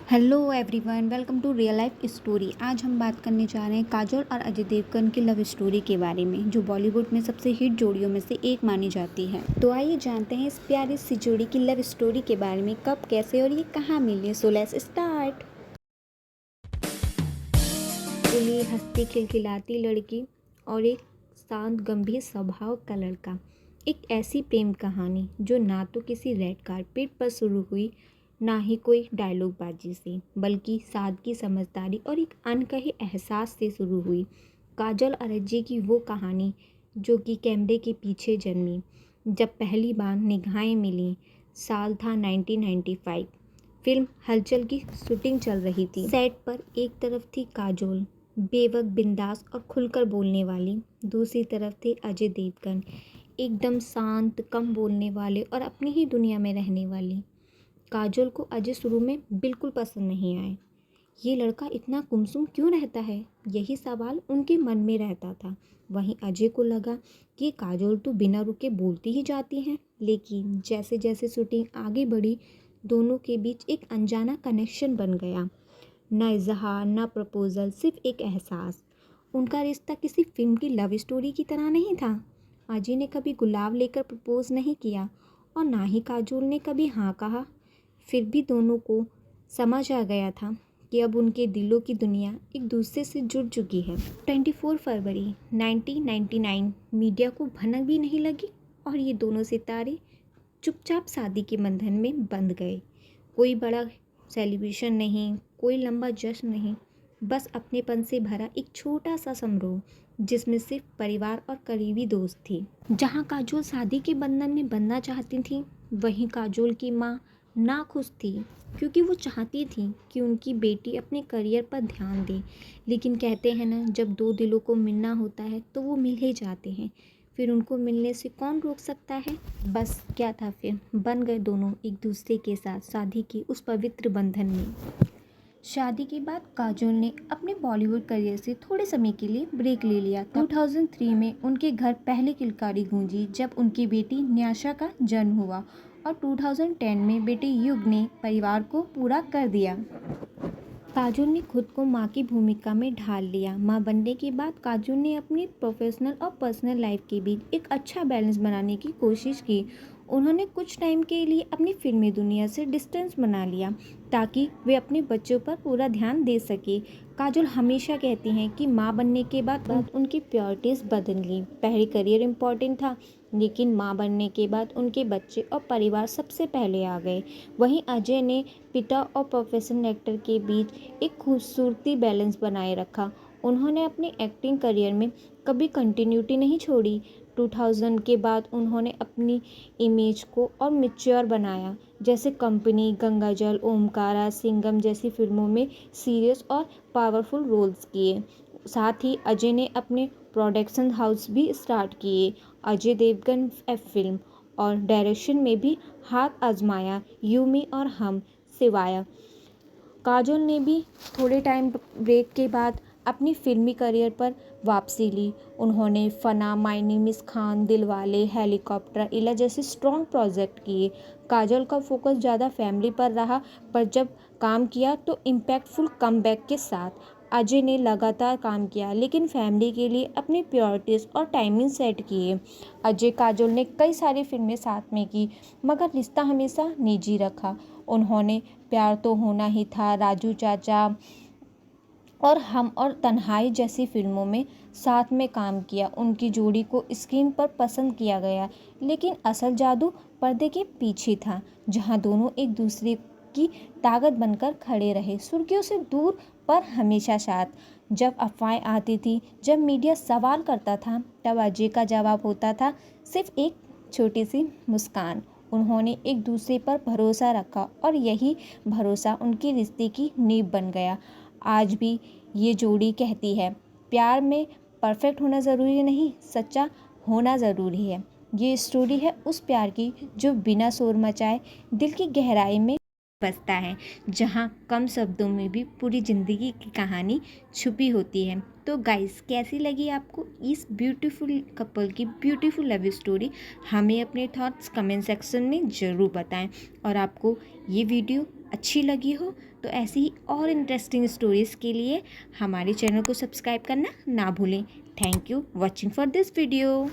Hello everyone, welcome to real life story. आज हम बात करने जा रहे हैं काजोल और अजय देवगन की लव स्टोरी के बारे में, जो बॉलीवुड में सबसे हिट जोड़ियों में से एक मानी जाती है। तो आइए जानते हैं इस प्यारी सी जोड़ी की लव स्टोरी के बारे में, कब, कैसे और ये कहाँ मिली। So let's start. ये हंसती खिलखिलाती लड़की और एक शांत गंभीर स्वभाव का लड़का, एक ऐसी प्रेम कहानी जो ना तो किसी रेड कारपेट पर शुरू हुई, ना ही कोई डायलॉग बाजी से, बल्कि सादगी, समझदारी और एक अनकहे एहसास से शुरू हुई। काजल और अजय की वो कहानी जो कि कैमरे के पीछे जन्मी, जब पहली बार निगाहें मिली। साल था 1995। फिल्म हलचल की शूटिंग चल रही थी। सेट पर एक तरफ थी काजोल, बेवक, बिंदास और खुलकर बोलने वाली। दूसरी तरफ थे अजय देवगन, एकदम शांत, कम बोलने वाले और अपनी ही दुनिया में रहने वाली। काजोल को अजय शुरू में बिल्कुल पसंद नहीं आए। ये लड़का इतना गुमसुम क्यों रहता है, यही सवाल उनके मन में रहता था। वहीं अजय को लगा कि काजोल तो बिना रुके बोलती ही जाती हैं। लेकिन जैसे जैसे शूटिंग आगे बढ़ी, दोनों के बीच एक अनजाना कनेक्शन बन गया। न इजहार, न प्रपोजल, सिर्फ एक एहसास। उनका रिश्ता किसी फिल्म की लव स्टोरी की तरह नहीं था। अजय ने कभी गुलाब लेकर प्रपोज नहीं किया और ना ही काजोल ने कभी हाँ कहा। फिर भी दोनों को समझ आ गया था कि अब उनके दिलों की दुनिया एक दूसरे से जुड़ चुकी है। 24 फरवरी 1999 मीडिया को भनक भी नहीं लगी और ये दोनों सितारे चुपचाप शादी के बंधन में बंध गए। कोई बड़ा सेलिब्रेशन नहीं, कोई लंबा जश्न नहीं, बस अपनेपन से भरा एक छोटा सा समारोह जिसमें सिर्फ परिवार और करीबी दोस्त थे। जहां काजोल शादी के बंधन में बंधना चाहती थी, वहीं काजोल की माँ नाखुश थी, क्योंकि वो चाहती थी कि उनकी बेटी अपने करियर पर ध्यान दे। लेकिन कहते हैं ना, जब दो दिलों को मिलना होता है तो वो मिल ही जाते हैं। फिर उनको मिलने से कौन रोक सकता है। बस क्या था, फिर बन गए दोनों एक दूसरे के साथ शादी की उस पवित्र बंधन में। शादी के बाद काजोल ने अपने बॉलीवुड करियर से थोड़े समय के लिए ब्रेक ले लिया था। 2003 में उनके घर पहली किलकारी गूंजी जब उनकी बेटी न्याशा का जन्म हुआ और 2010 में बेटे युग ने परिवार को पूरा कर दिया। काजोल ने खुद को माँ की भूमिका में ढाल लिया। माँ बनने के बाद काजोल ने अपनी प्रोफेशनल और पर्सनल लाइफ के बीच एक अच्छा बैलेंस बनाने की कोशिश की। उन्होंने कुछ टाइम के लिए अपनी फिल्मी दुनिया से डिस्टेंस बना लिया ताकि वे अपने बच्चों पर पूरा ध्यान दे सके। काजोल हमेशा कहती हैं कि माँ बनने के बाद उनकी प्रायोरिटीज़ बदल गई। पहले करियर इम्पोर्टेंट था, लेकिन माँ बनने के बाद उनके बच्चे और परिवार सबसे पहले आ गए। वहीं अजय ने पिता और प्रोफेशनल एक्टर के बीच एक खूबसूरती बैलेंस बनाए रखा। उन्होंने अपने एक्टिंग करियर में कभी कंटिन्यूटी नहीं छोड़ी। 2000 के बाद उन्होंने अपनी इमेज को और मैच्योर बनाया, जैसे कंपनी, गंगाजल, ओमकारा, सिंघम जैसी फिल्मों में सीरियस और पावरफुल रोल्स किए। साथ ही अजय ने अपने प्रोडक्शन हाउस भी स्टार्ट किए। अजय देवगन फिल्म और डायरेक्शन में भी हाथ आजमाया, यूमी और हम सिवाया। काजोल ने भी थोड़े टाइम ब्रेक के बाद अपनी फिल्मी करियर पर वापसी ली। उन्होंने Fanaa, my name is Khan, Dilwale, helicopter, Eela जैसे स्ट्रॉन्ग प्रोजेक्ट किए। काजोल का फोकस ज़्यादा फैमिली पर रहा, पर जब काम किया तो इम्पैक्टफुल कमबैक के साथ। अजय ने लगातार काम किया, लेकिन फैमिली के लिए अपनी प्रायोरिटीज़ और टाइमिंग सेट किए। अजय काजोल ने कई सारी फिल्में साथ में की, मगर रिश्ता हमेशा निजी रखा। उन्होंने प्यार तो होना ही था, राजू चाचा और हम और तन्हाई जैसी फिल्मों में साथ में काम किया। उनकी जोड़ी को स्क्रीन पर पसंद किया गया, लेकिन असल जादू पर्दे के पीछे था, जहां दोनों एक दूसरे की ताकत बनकर खड़े रहे। सुर्खियों से दूर पर हमेशा साथ। जब अफवाहें आती थी, जब मीडिया सवाल करता था, तब अजय का जवाब होता था सिर्फ एक छोटी सी मुस्कान। उन्होंने एक दूसरे पर भरोसा रखा और यही भरोसा उनके रिश्ते की नींव बन गया। आज भी ये जोड़ी कहती है, प्यार में परफेक्ट होना ज़रूरी नहीं, सच्चा होना ज़रूरी है। ये स्टोरी है उस प्यार की जो बिना शोर मचाए दिल की गहराई में बसता है, जहाँ कम शब्दों में भी पूरी ज़िंदगी की कहानी छुपी होती है। तो गाइस, कैसी लगी आपको इस ब्यूटीफुल कपल की ब्यूटीफुल लव स्टोरी? हमें अपने थॉट्स कमेंट सेक्शन में ज़रूर बताएं। और आपको ये वीडियो अच्छी लगी हो तो ऐसी ही और इंटरेस्टिंग स्टोरीज़ के लिए हमारे चैनल को सब्सक्राइब करना ना भूलें। Thank you watching for this video.